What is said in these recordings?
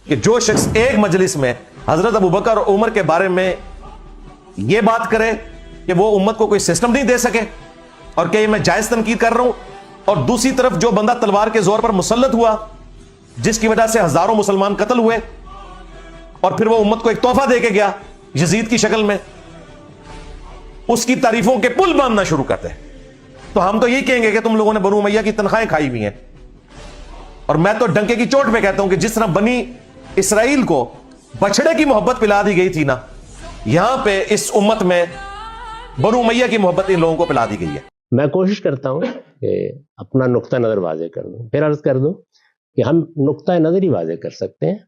کہ جو شخص ایک مجلس میں حضرت ابوبکر اور عمر کے بارے میں یہ بات کرے کہ وہ امت کو کوئی سسٹم نہیں دے سکے اور کہ میں جائز تنقید کر رہا ہوں، اور دوسری طرف جو بندہ تلوار کے زور پر مسلط ہوا جس کی وجہ سے ہزاروں مسلمان قتل ہوئے اور پھر وہ امت کو ایک تحفہ دے کے گیا یزید کی شکل میں، اس کی تعریفوں کے پل باندھنا شروع کرتے ہیں، تو ہم تو یہی کہیں گے کہ تم لوگوں نے بنو امیہ کی تنخواہیں کھائی ہوئی ہیں۔ اور میں تو ڈنکے کی چوٹ پہ کہتا ہوں کہ جس طرح بنی اسرائیل کو بچڑے کی محبت پلا دی گئی تھی نا، یہاں پہ اس امت میں بنو امیہ کی محبت ان لوگوں کو پلا دی گئی ہے۔ میں کوشش کرتا ہوں کہ اپنا نقطہ نظر واضح کر دوں، پھر عرض کر دوں کہ ہم نقطہ نظر ہی واضح کر سکتے ہیں،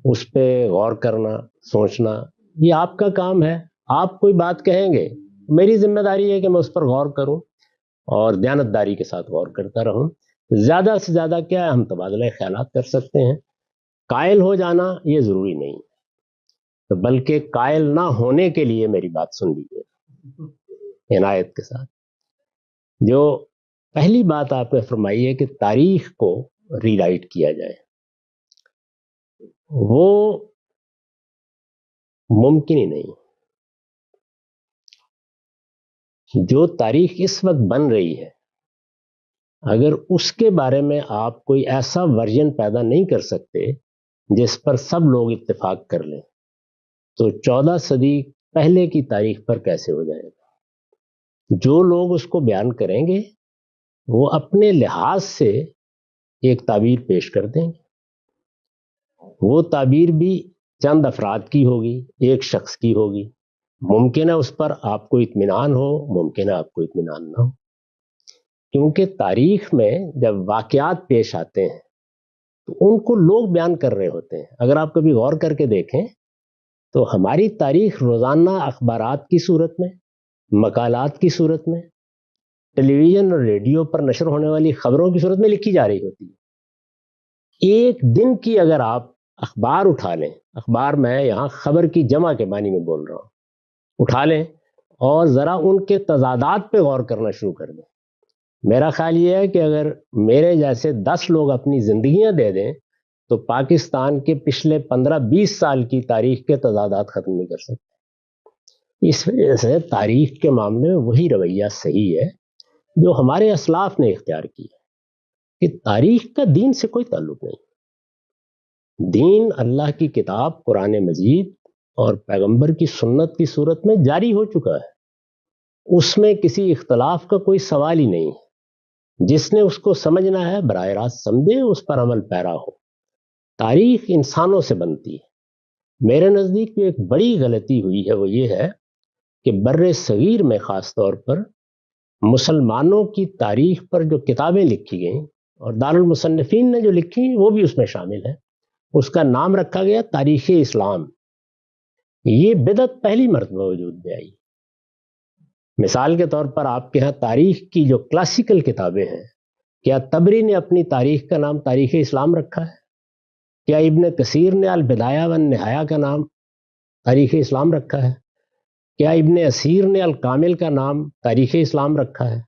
اس پہ غور کرنا، سوچنا یہ آپ کا کام ہے۔ آپ کوئی بات کہیں گے، میری ذمہ داری ہے کہ میں اس پر غور کروں اور دیانتداری کے ساتھ غور کرتا رہوں۔ زیادہ سے زیادہ کیا ہے، ہم تبادلہ خیالات کر سکتے ہیں، قائل ہو جانا یہ ضروری نہیں ہے، بلکہ قائل نہ ہونے کے لیے میری بات سن لیجیے عنایت کے ساتھ۔ جو پہلی بات آپ نے فرمائی ہے کہ تاریخ کو ری رائٹ کیا جائے، وہ ممکن ہی نہیں۔ جو تاریخ اس وقت بن رہی ہے، اگر اس کے بارے میں آپ کوئی ایسا ورژن پیدا نہیں کر سکتے جس پر سب لوگ اتفاق کر لیں، تو 14 صدی پہلے کی تاریخ پر کیسے ہو جائے گا؟ جو لوگ اس کو بیان کریں گے وہ اپنے لحاظ سے ایک تعبیر پیش کر دیں گے، وہ تعبیر بھی چند افراد کی ہوگی، ایک شخص کی ہوگی، ممکن ہے اس پر آپ کو اطمینان ہو، ممکن ہے آپ کو اطمینان نہ ہو، کیونکہ تاریخ میں جب واقعات پیش آتے ہیں تو ان کو لوگ بیان کر رہے ہوتے ہیں۔ اگر آپ کبھی غور کر کے دیکھیں تو ہماری تاریخ روزانہ اخبارات کی صورت میں، مقالات کی صورت میں، ٹیلی ویژن اور ریڈیو پر نشر ہونے والی خبروں کی صورت میں لکھی جا رہی ہوتی ہے۔ ایک دن کی اگر آپ اخبار اٹھا لیں، اخبار میں یہاں خبر کی جمع کے معنی میں بول رہا ہوں، اٹھا لیں اور ذرا ان کے تضادات پہ غور کرنا شروع کر دیں، میرا خیال یہ ہے کہ اگر میرے جیسے 10 لوگ اپنی زندگیاں دے دیں تو پاکستان کے پچھلے 15-20 سال کی تاریخ کے تضادات ختم نہیں کر سکتے۔ اس وجہ سے تاریخ کے معاملے میں وہی رویہ صحیح ہے جو ہمارے اسلاف نے اختیار کیا، کہ تاریخ کا دین سے کوئی تعلق نہیں۔ دین اللہ کی کتاب قرآن مجید اور پیغمبر کی سنت کی صورت میں جاری ہو چکا ہے، اس میں کسی اختلاف کا کوئی سوال ہی نہیں ہے۔ جس نے اس کو سمجھنا ہے براہ راست سمجھے، اس پر عمل پیرا ہو۔ تاریخ انسانوں سے بنتی ہے۔ میرے نزدیک ایک بڑی غلطی ہوئی ہے، وہ یہ ہے کہ بر صغیر میں خاص طور پر مسلمانوں کی تاریخ پر جو کتابیں لکھی گئیں اور دارالمصنفین نے جو لکھی وہ بھی اس میں شامل ہے، اس کا نام رکھا گیا تاریخ اسلام۔ یہ بدعت پہلی مرتبہ وجود میں آئی۔ مثال کے طور پر آپ کے ہاں تاریخ کی جو کلاسیکل کتابیں ہیں، کیا طبری نے اپنی تاریخ کا نام تاریخ اسلام رکھا ہے؟ کیا ابن کثیر نے البدایہ والنہایہ کا نام تاریخ اسلام رکھا ہے؟ کیا ابن اسیر نے الکامل کا نام تاریخ اسلام رکھا ہے؟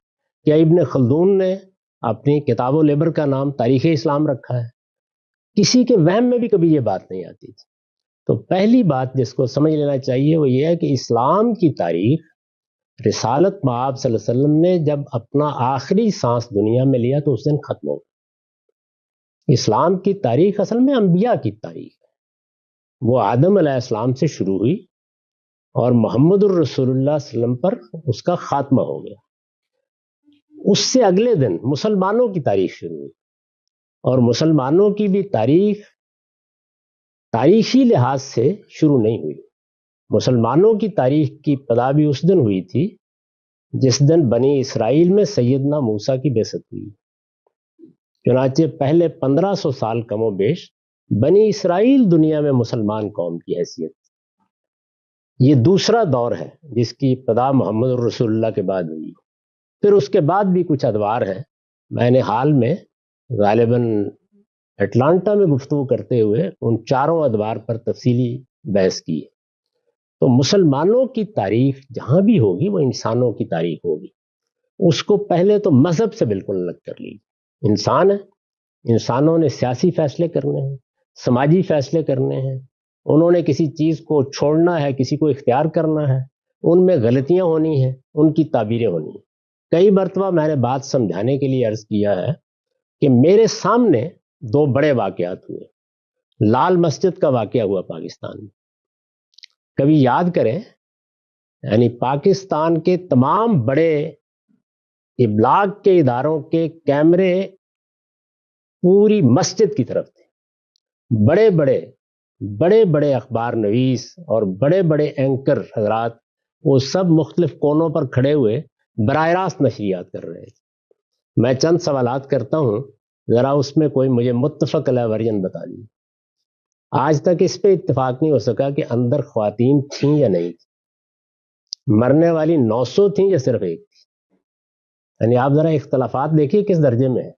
کیا ابن خلدون نے اپنی کتاب و لبر کا نام تاریخ اسلام رکھا ہے؟ کسی کے وہم میں بھی کبھی یہ بات نہیں آتی تھی۔ تو پہلی بات جس کو سمجھ لینا چاہیے وہ یہ ہے کہ اسلام کی تاریخ رسالت مآب صلی اللہ علیہ وسلم نے جب اپنا آخری سانس دنیا میں لیا تو اس دن ختم ہو گیا۔ اسلام کی تاریخ اصل میں انبیاء کی تاریخ ہے، وہ آدم علیہ السلام سے شروع ہوئی اور محمد الرسول اللہ صلی اللہ علیہ وسلم پر اس کا خاتمہ ہو گیا۔ اس سے اگلے دن مسلمانوں کی تاریخ شروع ہوئی، اور مسلمانوں کی بھی تاریخ تاریخی لحاظ سے شروع نہیں ہوئی۔ مسلمانوں کی تاریخ کی ابتدا بھی اس دن ہوئی تھی جس دن بنی اسرائیل میں سیدنا موسیٰ کی بعثت ہوئی۔ چنانچہ پہلے 1500 سال کم و بیش بنی اسرائیل دنیا میں مسلمان قوم کی حیثیت۔ یہ دوسرا دور ہے جس کی ابتدا محمد الرسول اللہ کے بعد ہوئی۔ پھر اس کے بعد بھی کچھ ادوار ہیں، میں نے حال میں غالباً اٹلانٹا میں گفتگو کرتے ہوئے ان چاروں ادوار پر تفصیلی بحث کی ہے۔ تو مسلمانوں کی تاریخ جہاں بھی ہوگی وہ انسانوں کی تاریخ ہوگی۔ اس کو پہلے تو مذہب سے بالکل الگ کر لیجیے۔ انسان ہے، انسانوں نے سیاسی فیصلے کرنے ہیں، سماجی فیصلے کرنے ہیں، انہوں نے کسی چیز کو چھوڑنا ہے، کسی کو اختیار کرنا ہے، ان میں غلطیاں ہونی ہیں، ان کی تعبیریں ہونی ہیں۔ کئی مرتبہ میں نے بات سمجھانے کے لیے عرض کیا ہے کہ میرے سامنے دو بڑے واقعات ہوئے۔ لال مسجد کا واقعہ ہوا پاکستان میں، کبھی یاد کریں، یعنی پاکستان کے تمام بڑے ابلاغ کے اداروں کے کیمرے پوری مسجد کی طرف تھے، بڑے بڑے اخبار نویس اور بڑے بڑے اینکر حضرات وہ سب مختلف کونوں پر کھڑے ہوئے براہ راست نشریات کر رہے تھے۔ میں چند سوالات کرتا ہوں، ذرا اس میں کوئی مجھے متفق علیہ ورژن بتا دیجیے۔ آج تک اس پہ اتفاق نہیں ہو سکا کہ اندر خواتین تھیں یا نہیں تھیں، مرنے والی 900 تھیں یا صرف ایک تھی۔ یعنی آپ ذرا اختلافات دیکھیے کس درجے میں ہے،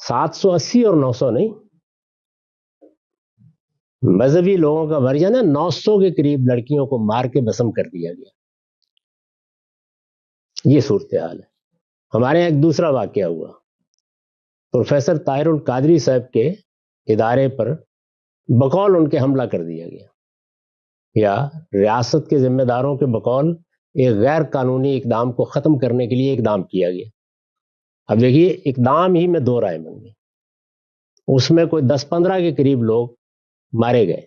780 اور 900 نہیں۔ مذہبی لوگوں کا ورژن ہے 900 کے قریب لڑکیوں کو مار کے بسم کر دیا گیا۔ یہ صورتحال ہے۔ ہمارے یہاں ایک دوسرا واقعہ ہوا، پروفیسر طاہر القادری صاحب کے ادارے پر بقول ان کے حملہ کر دیا گیا، یا ریاست کے ذمہ داروں کے بقول ایک غیر قانونی اقدام کو ختم کرنے کے لیے اقدام کیا گیا۔ اب دیکھیے اقدام ہی میں 2 رائے بن گئی، اس میں کوئی 10-15 کے قریب لوگ مارے گئے،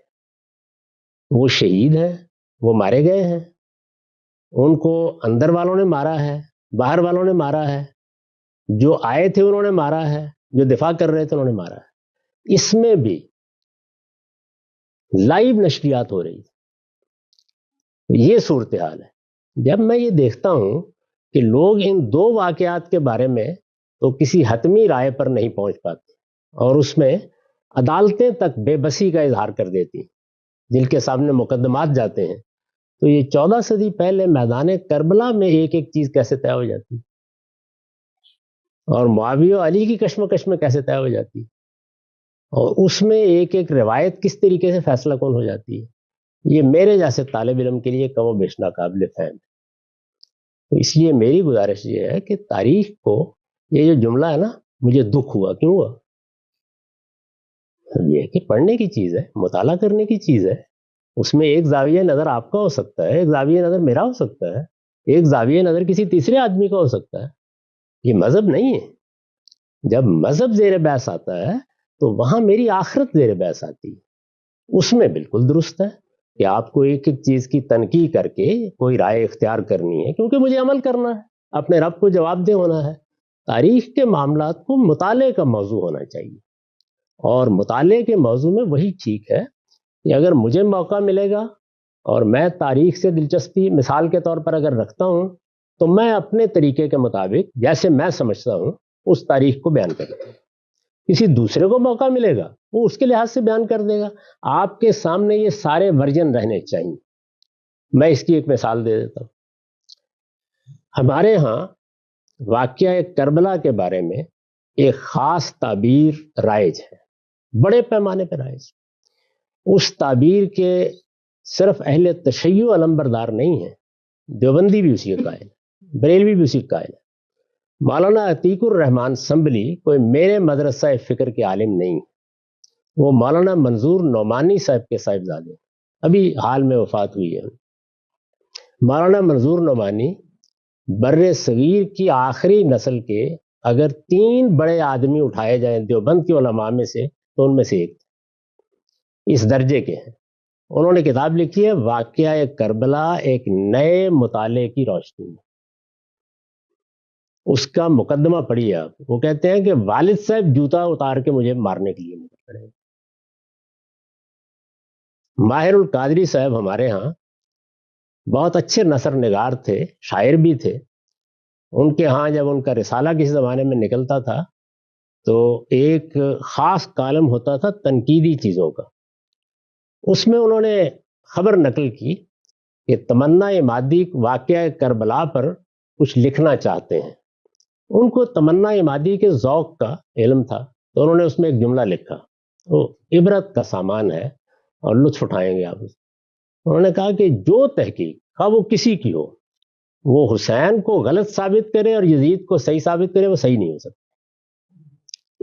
وہ شہید ہیں، وہ مارے گئے ہیں، ان کو اندر والوں نے مارا ہے، باہر والوں نے مارا ہے، جو آئے تھے انہوں نے مارا ہے، جو دفاع کر رہے تھے انہوں نے مارا ہے۔ اس میں بھی لائیو نشریات ہو رہی ہے۔ یہ صورتحال ہے۔ جب میں یہ دیکھتا ہوں کہ لوگ ان 2 واقعات کے بارے میں تو کسی حتمی رائے پر نہیں پہنچ پاتے، اور اس میں عدالتیں تک بے بسی کا اظہار کر دیتی ہیں، جن کے سامنے مقدمات جاتے ہیں، تو یہ 14 صدی پہلے میدان کربلا میں ایک ایک چیز کیسے طے ہو جاتی، اور معاویہ و علی کی کشمکش میں کیسے طے ہو جاتی، اور اس میں ایک ایک روایت کس طریقے سے فیصلہ کن ہو جاتی ہے، یہ میرے جیسے طالب علم کے لیے کم و بیش ناقابل فہم ہے۔ تو اس لیے میری گزارش یہ ہے کہ تاریخ کو، یہ جو جملہ ہے نا، مجھے دکھ ہوا، کیوں ہوا؟ یہ کہ پڑھنے کی چیز ہے، مطالعہ کرنے کی چیز ہے، اس میں ایک زاویہ نظر آپ کا ہو سکتا ہے، ایک زاویہ نظر میرا ہو سکتا ہے، ایک زاویہ نظر کسی تیسرے آدمی کا ہو سکتا ہے۔ یہ مذہب نہیں ہے۔ جب مذہب زیر بحث آتا ہے تو وہاں میری آخرت زیر بحث آتی ہے۔ اس میں بالکل درست ہے کہ آپ کو ایک ایک چیز کی تنقید کر کے کوئی رائے اختیار کرنی ہے، کیونکہ مجھے عمل کرنا ہے، اپنے رب کو جواب دہ ہونا ہے۔ تاریخ کے معاملات کو مطالعے کا موضوع ہونا چاہیے، اور مطالعے کے موضوع میں وہی ٹھیک ہے کہ اگر مجھے موقع ملے گا اور میں تاریخ سے دلچسپی مثال کے طور پر اگر رکھتا ہوں، تو میں اپنے طریقے کے مطابق جیسے میں سمجھتا ہوں اس تاریخ کو بیان کرتا ہوں۔ کسی دوسرے کو موقع ملے گا وہ اس کے لحاظ سے بیان کر دے گا۔ آپ کے سامنے یہ سارے ورژن رہنے چاہیے۔ میں اس کی ایک مثال دے دیتا ہوں۔ ہمارے ہاں واقعہ کربلا کے بارے میں ایک خاص تعبیر رائج ہے، بڑے پیمانے پر رائج۔ اس تعبیر کے صرف اہل تشیع علمبردار نہیں ہیں، دیوبندی بھی اسی کا قائل ہے، بریلوی بھی اسی کا قائل ہے۔ مولانا عتیق الرحمان سنبھلی کوئی میرے مدرسہ فکر کے عالم نہیں، وہ مولانا منظور نعمانی صاحب کے صاحبزادے ہیں، ابھی حال میں وفات ہوئی ہے۔ مولانا منظور نعمانی بر صغیر کی آخری نسل کے اگر 3 بڑے آدمی اٹھائے جائیں دیوبند کے علماء میں سے، تو ان میں سے ایک اس درجے کے ہیں۔ انہوں نے کتاب لکھی ہے واقعہ کربلا ایک نئے مطالعے کی روشنی میں۔ اس کا مقدمہ پڑھیے آپ۔ وہ کہتے ہیں کہ والد صاحب جوتا اتار کے مجھے مارنے کے لیے نکل پڑے۔ ماہر القادری صاحب ہمارے ہاں بہت اچھے نثر نگار تھے، شاعر بھی تھے۔ ان کے ہاں جب ان کا رسالہ کسی زمانے میں نکلتا تھا تو ایک خاص کالم ہوتا تھا تنقیدی چیزوں کا۔ اس میں انہوں نے خبر نقل کی کہ تمنا عمادی واقعہ کربلا پر کچھ لکھنا چاہتے ہیں۔ ان کو تمنا عمادی کے ذوق کا علم تھا، تو انہوں نے اس میں ایک جملہ لکھا، وہ عبرت کا سامان ہے اور لطف اٹھائیں گے آپ اس۔ انہوں نے کہا کہ جو تحقیق خواہ وہ کسی کی ہو، وہ حسین کو غلط ثابت کرے اور یزید کو صحیح ثابت کرے، وہ صحیح نہیں ہو سکتی۔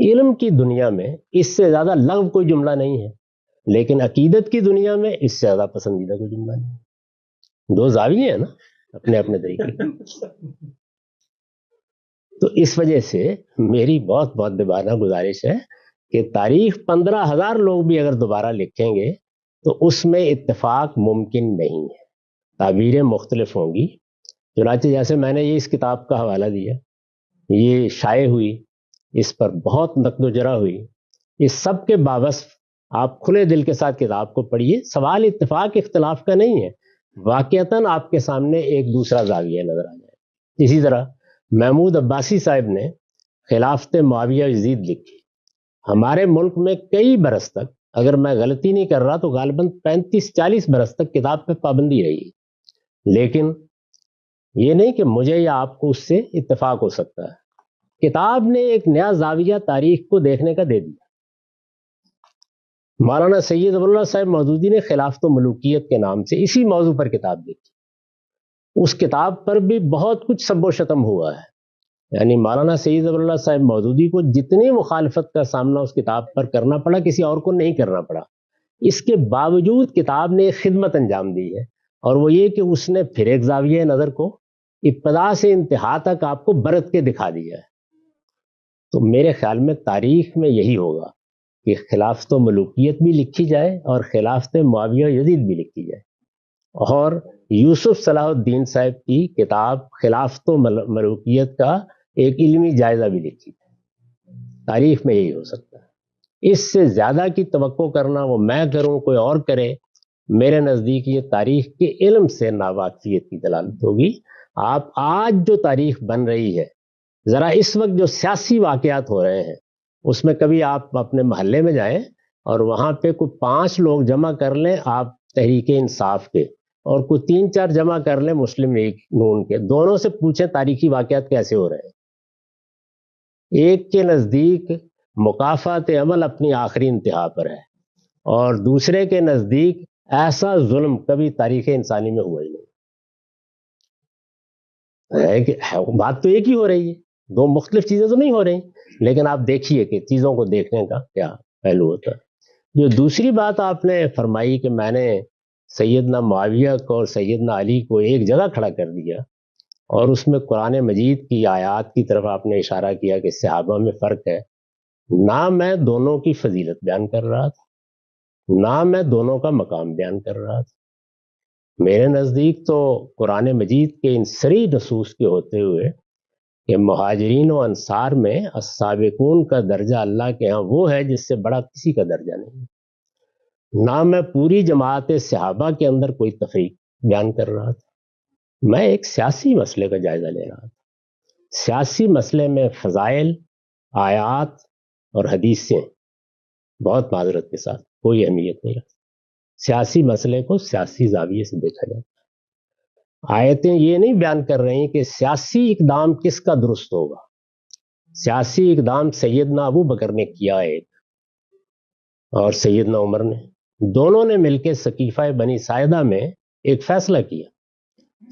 علم کی دنیا میں اس سے زیادہ لغو کوئی جملہ نہیں ہے، لیکن عقیدت کی دنیا میں اس سے زیادہ پسندیدہ کوئی جملہ نہیں ہے۔ دو زاویے ہیں نا اپنے اپنے طریقے۔ تو اس وجہ سے میری بہت بہت دبانہ گزارش ہے کہ تاریخ 15,000 لوگ بھی اگر دوبارہ لکھیں گے تو اس میں اتفاق ممکن نہیں ہے، تعبیریں مختلف ہوں گی۔ چنانچہ جیسے میں نے یہ اس کتاب کا حوالہ دیا، یہ شائع ہوئی، اس پر بہت نقد و جرح ہوئی، اس سب کے باوصف آپ کھلے دل کے ساتھ کتاب کو پڑھیے، سوال اتفاق اختلاف کا نہیں ہے، واقعتاً آپ کے سامنے ایک دوسرا زاویہ نظر آ جائے۔ اسی طرح محمود عباسی صاحب نے خلافت معاویہ یزید لکھی، ہمارے ملک میں کئی برس تک، اگر میں غلطی نہیں کر رہا تو غالباً 35-40 برس تک کتاب پہ پابندی رہی، لیکن یہ نہیں کہ مجھے یا آپ کو اس سے اتفاق ہو سکتا ہے۔ کتاب نے ایک نیا زاویہ تاریخ کو دیکھنے کا دے دیا۔ مولانا سید ابواللہ صاحب مودودی نے خلافت و ملوکیت کے نام سے اسی موضوع پر کتاب لکھی، اس کتاب پر بھی بہت کچھ سب و شتم ہوا ہے، یعنی مولانا سید ابواللہ صاحب مودودی کو جتنی مخالفت کا سامنا اس کتاب پر کرنا پڑا کسی اور کو نہیں کرنا پڑا، اس کے باوجود کتاب نے ایک خدمت انجام دی ہے، اور وہ یہ کہ اس نے پھر ایک زاویہ نظر کو ابتدا سے انتہا تک آپ کو برت کے دکھا دیا ہے۔ تو میرے خیال میں تاریخ میں یہی ہوگا کہ خلافت و ملوکیت بھی لکھی جائے اور خلافت معاویہ یزید بھی لکھی جائے، اور یوسف صلاح الدین صاحب کی کتاب خلافت و ملوکیت کا ایک علمی جائزہ بھی لکھی جائے۔ تاریخ میں یہی ہو سکتا ہے، اس سے زیادہ کی توقع کرنا وہ میں کروں کوئی اور کرے، میرے نزدیک یہ تاریخ کے علم سے ناواقفیت کی دلالت ہوگی۔ آپ آج جو تاریخ بن رہی ہے، ذرا اس وقت جو سیاسی واقعات ہو رہے ہیں اس میں کبھی آپ اپنے محلے میں جائیں اور وہاں پہ کوئی 5 لوگ جمع کر لیں آپ تحریک انصاف کے، اور کوئی 3-4 جمع کر لیں مسلم لیگ نون کے، دونوں سے پوچھیں تاریخی واقعات کیسے ہو رہے ہیں۔ ایک کے نزدیک مکافات عمل اپنی آخری انتہا پر ہے، اور دوسرے کے نزدیک ایسا ظلم کبھی تاریخ انسانی میں ہوا ہی نہیں ہے کہ بات تو ایک ہی ہو رہی ہے، دو مختلف چیزیں تو نہیں ہو رہی، لیکن آپ دیکھیے کہ چیزوں کو دیکھنے کا کیا پہلو ہوتا ہے۔ جو دوسری بات آپ نے فرمائی کہ میں نے سیدنا معاویہ کو اور سیدنا علی کو ایک جگہ کھڑا کر دیا، اور اس میں قرآن مجید کی آیات کی طرف آپ نے اشارہ کیا کہ صحابہ میں فرق ہے، نہ میں دونوں کی فضیلت بیان کر رہا تھا، نہ میں دونوں کا مقام بیان کر رہا تھا۔ میرے نزدیک تو قرآن مجید کے ان سری نصوص کے ہوتے ہوئے کہ مہاجرین و انصار میں السابقون کا درجہ اللہ کے ہاں وہ ہے جس سے بڑا کسی کا درجہ نہیں، نہ میں پوری جماعت صحابہ کے اندر کوئی تفریق بیان کر رہا تھا، میں ایک سیاسی مسئلے کا جائزہ لے رہا تھا۔ سیاسی مسئلے میں فضائل، آیات اور حدیثیں بہت معذرت کے ساتھ کوئی اہمیت نہیں رکھتی، سیاسی مسئلے کو سیاسی زاویے سے دیکھا جاتا ہے۔ آیتیں یہ نہیں بیان کر رہی کہ سیاسی اقدام کس کا درست ہوگا، سیاسی اقدام سیدنا ابو بکر نے کیا ایک، اور سیدنا عمر نے، دونوں نے مل کے سقیفہ بنی ساعدہ میں ایک فیصلہ کیا۔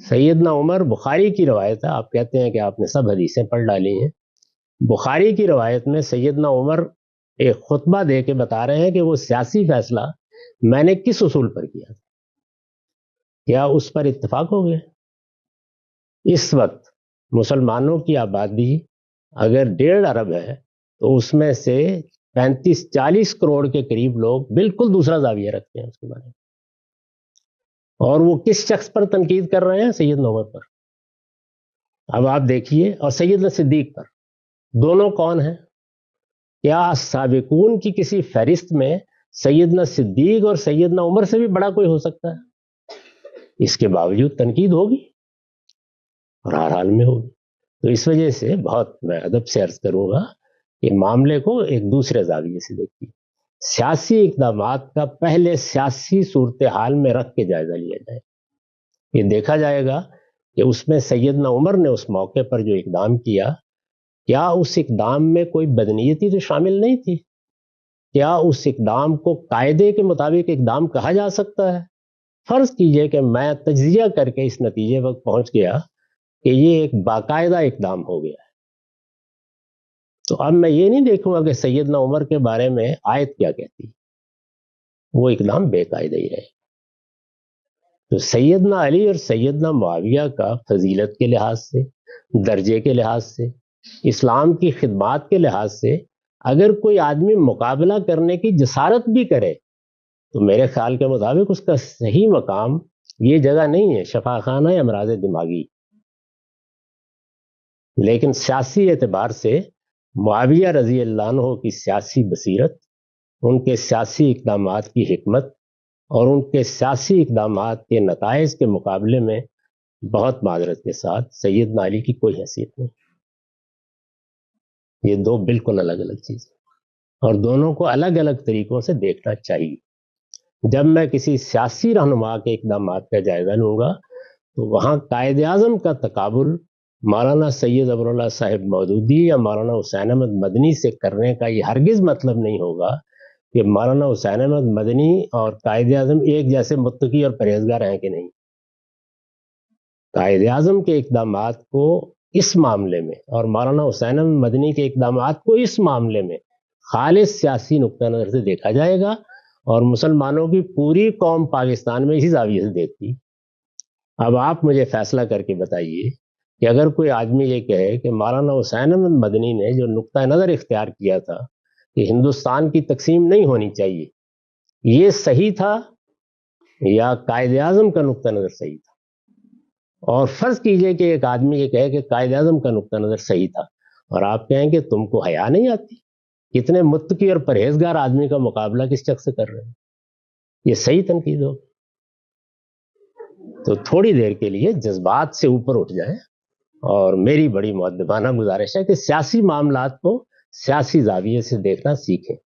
سیدنا عمر، بخاری کی روایت ہے، آپ کہتے ہیں کہ آپ نے سب حدیثیں پڑھ ڈالی ہیں، بخاری کی روایت میں سیدنا عمر ایک خطبہ دے کے بتا رہے ہیں کہ وہ سیاسی فیصلہ میں نے کس اصول پر کیا تھا، کیا اس پر اتفاق ہو گیا؟ اس وقت مسلمانوں کی آبادی اگر 1.5 ارب ہے تو اس میں سے 35-40 کروڑ کے قریب لوگ بالکل دوسرا زاویہ رکھتے ہیں اس کے بارے میں، اور وہ کس شخص پر تنقید کر رہے ہیں؟ سیدنا عمر پر۔ اب آپ دیکھیے، اور سیدنا صدیق پر، دونوں کون ہیں؟ کیا سابقون کی کسی فہرست میں سیدنا صدیق اور سیدنا عمر سے بھی بڑا کوئی ہو سکتا ہے؟ اس کے باوجود تنقید ہوگی، اور ہر حال میں ہوگی۔ تو اس وجہ سے بہت میں ادب سے عرض کروں گا کہ معاملے کو ایک دوسرے زاویے سے دیکھیے، سیاسی اقدامات کا پہلے سیاسی صورتحال میں رکھ کے جائزہ لیا جائے۔ یہ دیکھا جائے گا کہ اس میں سیدنا عمر نے اس موقع پر جو اقدام کیا، کیا اس اقدام میں کوئی بدنیتی تو شامل نہیں تھی؟ کیا اس اقدام کو قاعدے کے مطابق اقدام کہا جا سکتا ہے؟ فرض کیجئے کہ میں تجزیہ کر کے اس نتیجے پر پہنچ گیا کہ یہ ایک باقاعدہ اقدام ہو گیا ہے، تو اب میں یہ نہیں دیکھوں گا کہ سیدنا عمر کے بارے میں آیت کیا کہتی، وہ اقدام بے قاعدہ ہی رہے۔ تو سیدنا علی اور سیدنا معاویہ کا فضیلت کے لحاظ سے، درجے کے لحاظ سے، اسلام کی خدمات کے لحاظ سے اگر کوئی آدمی مقابلہ کرنے کی جسارت بھی کرے تو میرے خیال کے مطابق اس کا صحیح مقام یہ جگہ نہیں ہے شفاخانہ امراض دماغی۔ لیکن سیاسی اعتبار سے معاویہ رضی اللہ عنہ کی سیاسی بصیرت، ان کے سیاسی اقدامات کی حکمت اور ان کے سیاسی اقدامات کے نتائج کے مقابلے میں بہت معذرت کے ساتھ سیدنا علی کی کوئی حیثیت نہیں۔ یہ دو بالکل الگ الگ چیزیں، اور دونوں کو الگ الگ طریقوں سے دیکھنا چاہیے۔ جب میں کسی سیاسی رہنما کے اقدامات کا جائزہ لوں گا تو وہاں قائد اعظم کا تقابل مولانا سید ابراللہ صاحب مودودی یا مولانا حسین احمد مدنی سے کرنے کا یہ ہرگز مطلب نہیں ہوگا کہ مولانا حسین احمد مدنی اور قائد اعظم ایک جیسے متقی اور پرہیزگار ہیں کہ نہیں۔ قائد اعظم کے اقدامات کو اس معاملے میں اور مولانا حسین احمد مدنی کے اقدامات کو اس معاملے میں خالص سیاسی نقطہ نظر سے دیکھا جائے گا، اور مسلمانوں کی پوری قوم پاکستان میں اسی زاویے سے دیکھتی۔ اب آپ مجھے فیصلہ کر کے بتائیے کہ اگر کوئی آدمی یہ کہے کہ مولانا حسین احمد مدنی نے جو نقطہ نظر اختیار کیا تھا کہ ہندوستان کی تقسیم نہیں ہونی چاہیے، یہ صحیح تھا یا قائد اعظم کا نقطہ نظر صحیح تھا؟ اور فرض کیجئے کہ ایک آدمی یہ کہے کہ قائد اعظم کا نقطہ نظر صحیح تھا، اور آپ کہیں کہ تم کو حیا نہیں آتی، کتنے متقی اور پرہیزگار آدمی کا مقابلہ کس شخص سے کر رہے ہیں؟ یہ صحیح تنقید ہوگی۔ تو تھوڑی دیر کے لیے جذبات سے اوپر اٹھ جائیں، اور میری بڑی مؤدبانہ گزارش ہے کہ سیاسی معاملات کو سیاسی زاویے سے دیکھنا سیکھیں۔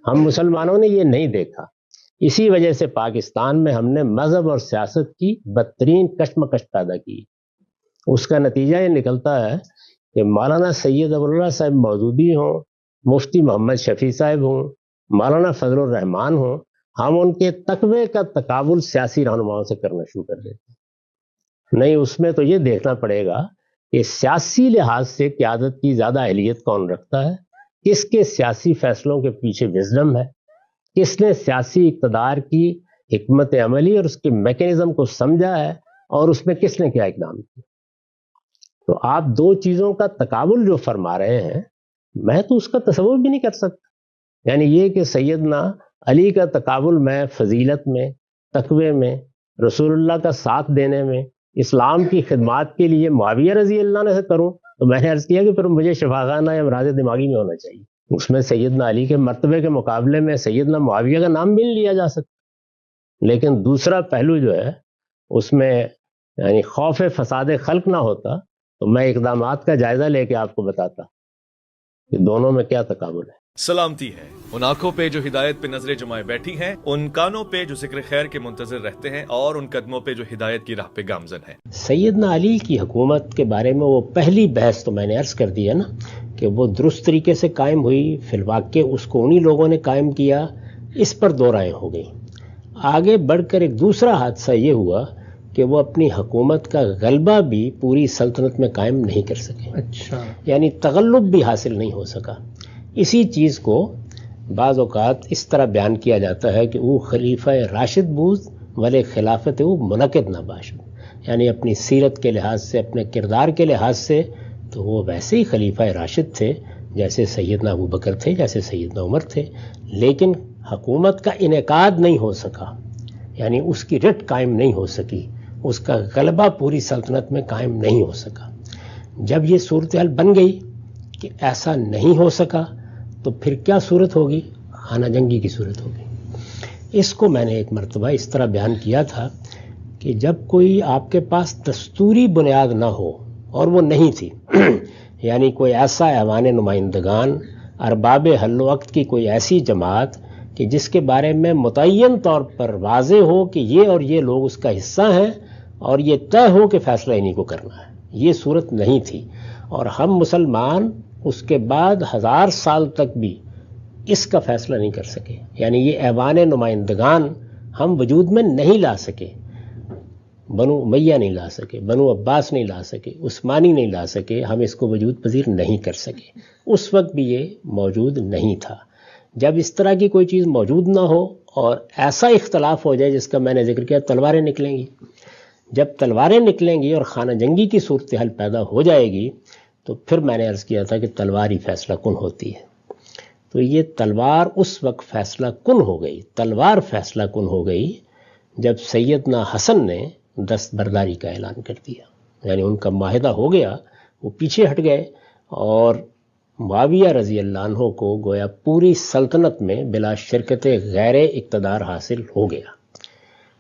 ہم مسلمانوں نے یہ نہیں دیکھا، اسی وجہ سے پاکستان میں ہم نے مذہب اور سیاست کی بدترین کشمکش پیدا کی۔ اس کا نتیجہ یہ نکلتا ہے کہ مولانا سید ابواللہ صاحب مودودی ہوں، مفتی محمد شفیع صاحب ہوں، مولانا فضل الرحمان ہوں، ہم ان کے تقوی کا تقابل سیاسی رہنماؤں سے کرنا شروع کر دیتے ہیں۔ نہیں، اس میں تو یہ دیکھنا پڑے گا کہ سیاسی لحاظ سے قیادت کی زیادہ اہلیت کون رکھتا ہے، کس کے سیاسی فیصلوں کے پیچھے وزڈم ہے، کس نے سیاسی اقتدار کی حکمت عملی اور اس کے میکینزم کو سمجھا ہے، اور اس میں کس نے کیا اقدام کیا۔ تو آپ دو چیزوں کا تقابل جو فرما رہے ہیں، میں تو اس کا تصور بھی نہیں کر سکتا۔ یعنی یہ کہ سیدنا علی کا تقابل میں فضیلت میں، تقوی میں، رسول اللہ کا ساتھ دینے میں، اسلام کی خدمات کے لیے معاویہ رضی اللہ عنہ سے کروں، تو میں نے عرض کیا کہ پھر مجھے شفاخانہ یا امراض دماغی میں ہونا چاہیے۔ اس میں سیدنا علی کے مرتبے کے مقابلے میں سیدنا معاویہ کا نام بھی نہیں لیا جا سکتا۔ لیکن دوسرا پہلو جو ہے اس میں یعنی خوف فساد خلق نہ ہوتا تو میں اقدامات کا جائزہ لے کے آپ کو بتاتا کہ دونوں میں کیا تقابل ہے۔ سلامتی ہے ان آنکھوں پہ جو ہدایت پہ نظریں جمائے بیٹھی ہیں، ان کانوں پہ جو ذکر خیر کے منتظر رہتے ہیں، اور ان قدموں پہ جو ہدایت کی راہ پہ گامزن ہیں۔ سیدنا علی کی حکومت کے بارے میں وہ پہلی بحث تو میں نے عرض کر دی ہے نا کہ وہ درست طریقے سے قائم ہوئی، فی الواقع اس کو انہی لوگوں نے قائم کیا، اس پر دو رائیں ہو گئیں۔ آگے بڑھ کر ایک دوسرا حادثہ یہ ہوا کہ وہ اپنی حکومت کا غلبہ بھی پوری سلطنت میں قائم نہیں کر سکے، اچھا، یعنی تغلب بھی حاصل نہیں ہو سکا۔ اسی چیز کو بعض اوقات اس طرح بیان کیا جاتا ہے کہ وہ خلیفہ راشد بود ولے خلافت وہ منعقد نہ باشد، یعنی اپنی سیرت کے لحاظ سے، اپنے کردار کے لحاظ سے تو وہ ویسے ہی خلیفہ راشد تھے جیسے سیدنا ابو بکر تھے، جیسے سیدنا عمر تھے، لیکن حکومت کا انعقاد نہیں ہو سکا، یعنی اس کی رٹ قائم نہیں ہو سکی، اس کا غلبہ پوری سلطنت میں قائم نہیں ہو سکا۔ جب یہ صورتحال بن گئی کہ ایسا نہیں ہو سکا تو پھر کیا صورت ہوگی؟ خانہ جنگی کی صورت ہوگی۔ اس کو میں نے ایک مرتبہ اس طرح بیان کیا تھا کہ جب کوئی آپ کے پاس دستوری بنیاد نہ ہو، اور وہ نہیں تھی، یعنی کوئی ایسا ایوان نمائندگان، ارباب حل و عقد کی کوئی ایسی جماعت کہ جس کے بارے میں متعین طور پر واضح ہو کہ یہ اور یہ لوگ اس کا حصہ ہیں، اور یہ طے ہو کہ فیصلہ انہی کو کرنا ہے، یہ صورت نہیں تھی۔ اور ہم مسلمان اس کے بعد 1000 سال تک بھی اس کا فیصلہ نہیں کر سکے، یعنی یہ ایوان نمائندگان ہم وجود میں نہیں لا سکے۔ بنو امیہ نہیں لا سکے، بنو عباس نہیں لا سکے، عثمانی نہیں لا سکے، ہم اس کو وجود پذیر نہیں کر سکے۔ اس وقت بھی یہ موجود نہیں تھا۔ جب اس طرح کی کوئی چیز موجود نہ ہو اور ایسا اختلاف ہو جائے جس کا میں نے ذکر کیا، تلواریں نکلیں گی۔ جب تلواریں نکلیں گی اور خانہ جنگی کی صورتحال پیدا ہو جائے گی تو پھر میں نے عرض کیا تھا کہ تلوار ہی فیصلہ کن ہوتی ہے۔ تو یہ تلوار اس وقت فیصلہ کن ہو گئی، تلوار فیصلہ کن ہو گئی جب سیدنا حسن نے دستبرداری کا اعلان کر دیا، یعنی ان کا معاہدہ ہو گیا، وہ پیچھے ہٹ گئے اور معاویہ رضی اللہ عنہ کو گویا پوری سلطنت میں بلا شرکت غیر اقتدار حاصل ہو گیا۔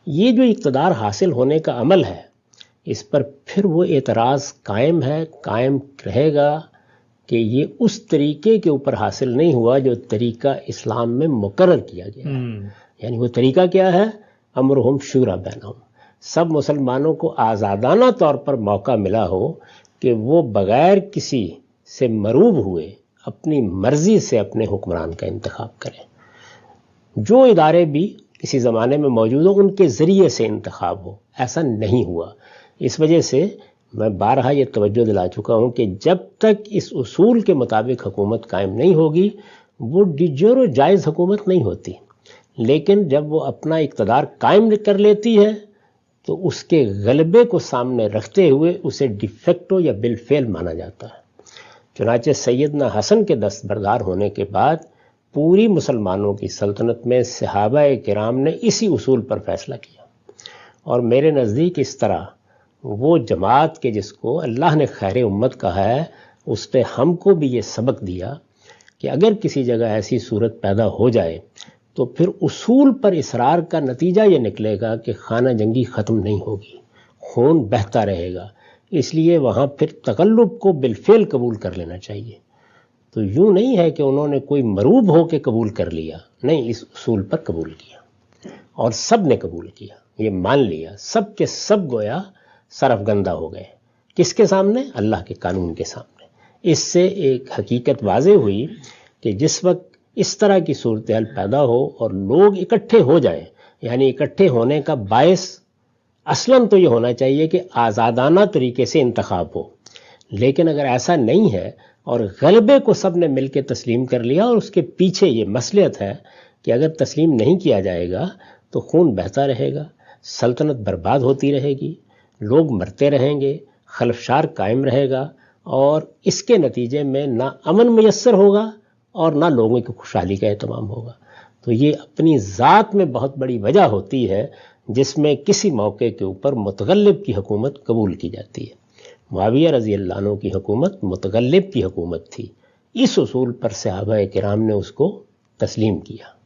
یہ جو اقتدار حاصل ہونے کا عمل ہے، اس پر پھر وہ اعتراض قائم ہے، قائم رہے گا کہ یہ اس طریقے کے اوپر حاصل نہیں ہوا جو طریقہ اسلام میں مقرر کیا گیا ہے۔ یعنی وہ طریقہ کیا ہے؟ امرہم شورا بینہم، سب مسلمانوں کو آزادانہ طور پر موقع ملا ہو کہ وہ بغیر کسی سے مروب ہوئے اپنی مرضی سے اپنے حکمران کا انتخاب کریں۔ جو ادارے بھی کسی زمانے میں موجود ہوں ان کے ذریعے سے انتخاب ہو، ایسا نہیں ہوا۔ اس وجہ سے میں بارہا یہ توجہ دلا چکا ہوں کہ جب تک اس اصول کے مطابق حکومت قائم نہیں ہوگی وہ ڈی جیورو جائز حکومت نہیں ہوتی، لیکن جب وہ اپنا اقتدار قائم کر لیتی ہے تو اس کے غلبے کو سامنے رکھتے ہوئے اسے ڈی فیکٹو یا بالفعل مانا جاتا ہے۔ چنانچہ سیدنا حسن کے دستبردار ہونے کے بعد پوری مسلمانوں کی سلطنت میں صحابہ کرام نے اسی اصول پر فیصلہ کیا، اور میرے نزدیک اس طرح وہ جماعت کے جس کو اللہ نے خیر امت کہا ہے، اس نے ہم کو بھی یہ سبق دیا کہ اگر کسی جگہ ایسی صورت پیدا ہو جائے تو پھر اصول پر اصرار کا نتیجہ یہ نکلے گا کہ خانہ جنگی ختم نہیں ہوگی، خون بہتا رہے گا، اس لیے وہاں پھر تغلب کو بالفعل قبول کر لینا چاہیے۔ تو یوں نہیں ہے کہ انہوں نے کوئی مروب ہو کے قبول کر لیا، نہیں، اس اصول پر قبول کیا اور سب نے قبول کیا، یہ مان لیا، سب کے سب گویا سرفگندہ ہو گئے۔ کس کے سامنے؟ اللہ کے قانون کے سامنے۔ اس سے ایک حقیقت واضح ہوئی کہ جس وقت اس طرح کی صورتحال پیدا ہو اور لوگ اکٹھے ہو جائیں، یعنی اکٹھے ہونے کا باعث اصلاً تو یہ ہونا چاہیے کہ آزادانہ طریقے سے انتخاب ہو، لیکن اگر ایسا نہیں ہے اور غلبے کو سب نے مل کے تسلیم کر لیا اور اس کے پیچھے یہ مصلحت ہے کہ اگر تسلیم نہیں کیا جائے گا تو خون بہتا رہے گا، سلطنت برباد ہوتی رہے گی، لوگ مرتے رہیں گے، خلفشار قائم رہے گا، اور اس کے نتیجے میں نہ امن میسر ہوگا اور نہ لوگوں کی خوشحالی کا اہتمام ہوگا۔ تو یہ اپنی ذات میں بہت بڑی وجہ ہوتی ہے جس میں کسی موقع کے اوپر متغلب کی حکومت قبول کی جاتی ہے۔ معاویہ رضی اللہ عنہ کی حکومت متغلب کی حکومت تھی، اس اصول پر صحابہ کرام نے اس کو تسلیم کیا۔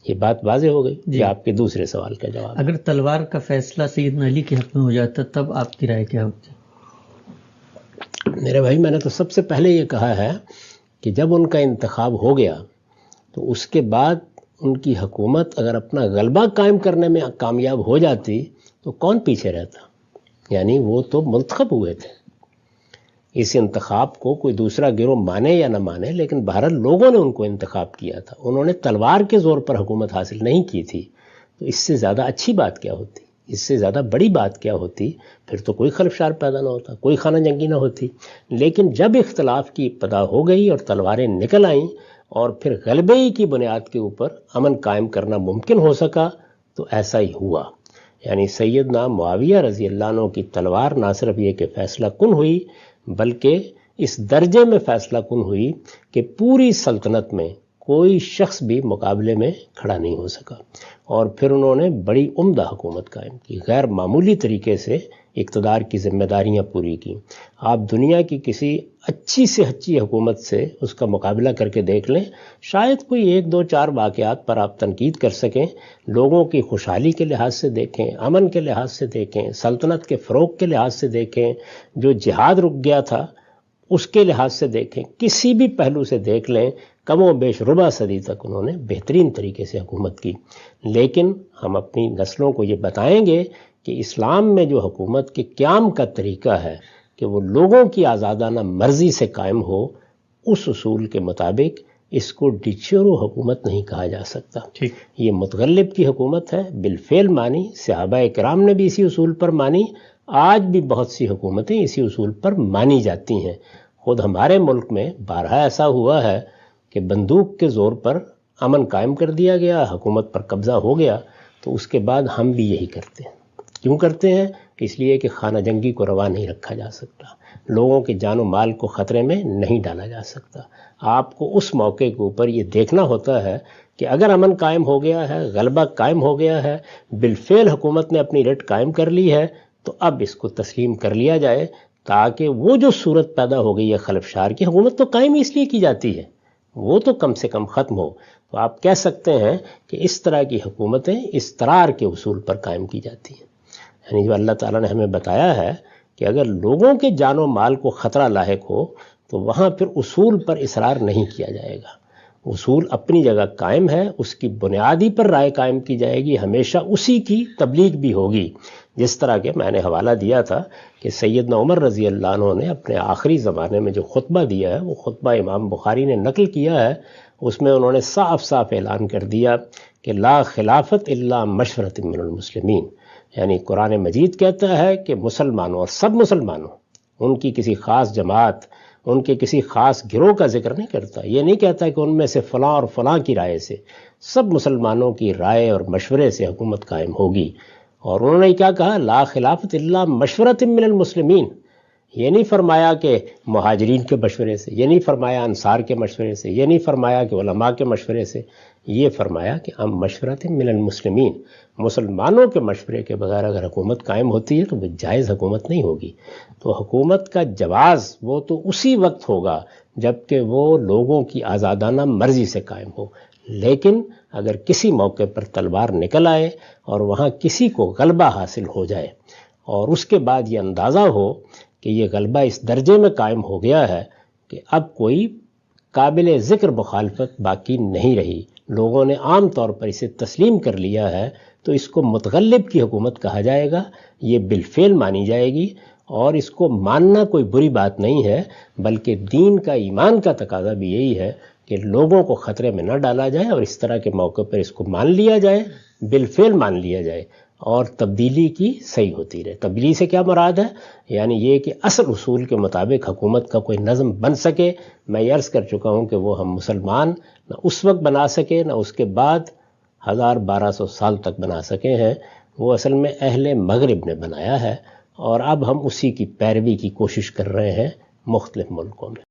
یہ بات واضح ہو گئی کہ آپ کے دوسرے سوال کا جواب۔ اگر تلوار کا فیصلہ سیدنا علی کے حق میں ہو جاتا تب آپ کی رائے کیا ہوتی؟ میرے بھائی، میں نے تو سب سے پہلے یہ کہا ہے کہ جب ان کا انتخاب ہو گیا تو اس کے بعد ان کی حکومت اگر اپنا غلبہ قائم کرنے میں کامیاب ہو جاتی تو کون پیچھے رہتا؟ یعنی وہ تو منتخب ہوئے تھے، اس انتخاب کو کوئی دوسرا گروہ مانے یا نہ مانے، لیکن بہرحال لوگوں نے ان کو انتخاب کیا تھا، انہوں نے تلوار کے زور پر حکومت حاصل نہیں کی تھی۔ تو اس سے زیادہ اچھی بات کیا ہوتی، اس سے زیادہ بڑی بات کیا ہوتی؟ پھر تو کوئی خلفشار پیدا نہ ہوتا، کوئی خانہ جنگی نہ ہوتی۔ لیکن جب اختلاف کی ابتدا ہو گئی اور تلواریں نکل آئیں اور پھر غلبے کی بنیاد کے اوپر امن قائم کرنا ممکن ہو سکا تو ایسا ہی ہوا۔ یعنی سیدنا معاویہ رضی اللہ عنہ کی تلوار نہ صرف یہ کہ فیصلہ کن ہوئی بلکہ اس درجے میں فیصلہ کن ہوئی کہ پوری سلطنت میں کوئی شخص بھی مقابلے میں کھڑا نہیں ہو سکا، اور پھر انہوں نے بڑی عمدہ حکومت قائم کی، غیر معمولی طریقے سے اقتدار کی ذمہ داریاں پوری کی۔ آپ دنیا کی کسی اچھی سے اچھی حکومت سے اس کا مقابلہ کر کے دیکھ لیں، شاید کوئی ایک دو چار واقعات پر آپ تنقید کر سکیں، لوگوں کی خوشحالی کے لحاظ سے دیکھیں، امن کے لحاظ سے دیکھیں، سلطنت کے فروغ کے لحاظ سے دیکھیں، جو جہاد رک گیا تھا اس کے لحاظ سے دیکھیں، کسی بھی پہلو سے دیکھ لیں، کم و بیش ربع صدی تک انہوں نے بہترین طریقے سے حکومت کی۔ لیکن ہم اپنی نسلوں کو یہ بتائیں گے کہ اسلام میں جو حکومت کے قیام کا طریقہ ہے کہ وہ لوگوں کی آزادانہ مرضی سے قائم ہو، اس اصول کے مطابق اس کو ڈکچرو حکومت نہیں کہا جا سکتا. ٹھیک. یہ متغلب کی حکومت ہے، بالفعل مانی، صحابہ کرام نے بھی اسی اصول پر مانی، آج بھی بہت سی حکومتیں اسی اصول پر مانی جاتی ہیں. خود ہمارے ملک میں بارہا ایسا ہوا ہے کہ بندوق کے زور پر امن قائم کر دیا گیا، حکومت پر قبضہ ہو گیا، تو اس کے بعد ہم بھی یہی کرتے ہیں. کیوں کرتے ہیں؟ اس لیے کہ خانہ جنگی کو روا نہیں رکھا جا سکتا، لوگوں کے جان و مال کو خطرے میں نہیں ڈالا جا سکتا. آپ کو اس موقع کے اوپر یہ دیکھنا ہوتا ہے کہ اگر امن قائم ہو گیا ہے، غلبہ قائم ہو گیا ہے، بالفعل حکومت نے اپنی رٹ قائم کر لی ہے، تو اب اس کو تسلیم کر لیا جائے، تاکہ وہ جو صورت پیدا ہو گئی ہے خلفشار کی، حکومت تو قائم اس لیے کی جاتی ہے، وہ تو کم سے کم ختم ہو. تو آپ کہہ سکتے ہیں کہ اس طرح کی حکومتیں استقرار کے اصول پر قائم کی جاتی ہیں. یعنی جو اللہ تعالیٰ نے ہمیں بتایا ہے کہ اگر لوگوں کے جان و مال کو خطرہ لاحق ہو تو وہاں پھر اصول پر اصرار نہیں کیا جائے گا. اصول اپنی جگہ قائم ہے، اس کی بنیادی پر رائے قائم کی جائے گی، ہمیشہ اسی کی تبلیغ بھی ہوگی. جس طرح کہ میں نے حوالہ دیا تھا کہ سیدنا عمر رضی اللہ عنہ نے اپنے آخری زمانے میں جو خطبہ دیا ہے، وہ خطبہ امام بخاری نے نقل کیا ہے. اس میں انہوں نے صاف صاف اعلان کر دیا کہ لا خلافت الا مشورۃ من المسلمین. یعنی قرآن مجید کہتا ہے کہ مسلمانوں، اور سب مسلمانوں، ان کی کسی خاص جماعت، ان کے کسی خاص گروہ کا ذکر نہیں کرتا. یہ نہیں کہتا کہ ان میں سے فلاں اور فلاں کی رائے سے، سب مسلمانوں کی رائے اور مشورے سے حکومت قائم ہوگی. اور انہوں نے کیا کہا؟ لا خلافت الا مشورۃ من المسلمین. یہ نہیں فرمایا کہ مہاجرین کے مشورے سے، یہ نہیں فرمایا انصار کے مشورے سے، یہ نہیں فرمایا کہ علماء کے مشورے سے، یہ فرمایا کہ ام مشورۃ من المسلمین. مسلمانوں کے مشورے کے بغیر اگر حکومت قائم ہوتی ہے تو وہ جائز حکومت نہیں ہوگی. تو حکومت کا جواز وہ تو اسی وقت ہوگا جب کہ وہ لوگوں کی آزادانہ مرضی سے قائم ہو. لیکن اگر کسی موقع پر تلوار نکل آئے اور وہاں کسی کو غلبہ حاصل ہو جائے اور اس کے بعد یہ اندازہ ہو کہ یہ غلبہ اس درجے میں قائم ہو گیا ہے کہ اب کوئی قابل ذکر مخالفت باقی نہیں رہی، لوگوں نے عام طور پر اسے تسلیم کر لیا ہے، تو اس کو متغلب کی حکومت کہا جائے گا. یہ بالفعل مانی جائے گی، اور اس کو ماننا کوئی بری بات نہیں ہے، بلکہ دین کا، ایمان کا تقاضا بھی یہی ہے کہ لوگوں کو خطرے میں نہ ڈالا جائے، اور اس طرح کے موقع پر اس کو مان لیا جائے، بالفعل مان لیا جائے، اور تبدیلی کی صحیح ہوتی رہے. تبدیلی سے کیا مراد ہے؟ یعنی یہ کہ اصل اصول کے مطابق حکومت کا کوئی نظم بن سکے. میں یہ عرض کر چکا ہوں کہ وہ ہم مسلمان نہ اس وقت بنا سکے، نہ اس کے بعد 1200 سال تک بنا سکے ہیں. وہ اصل میں اہل مغرب نے بنایا ہے، اور اب ہم اسی کی پیروی کی کوشش کر رہے ہیں مختلف ملکوں میں.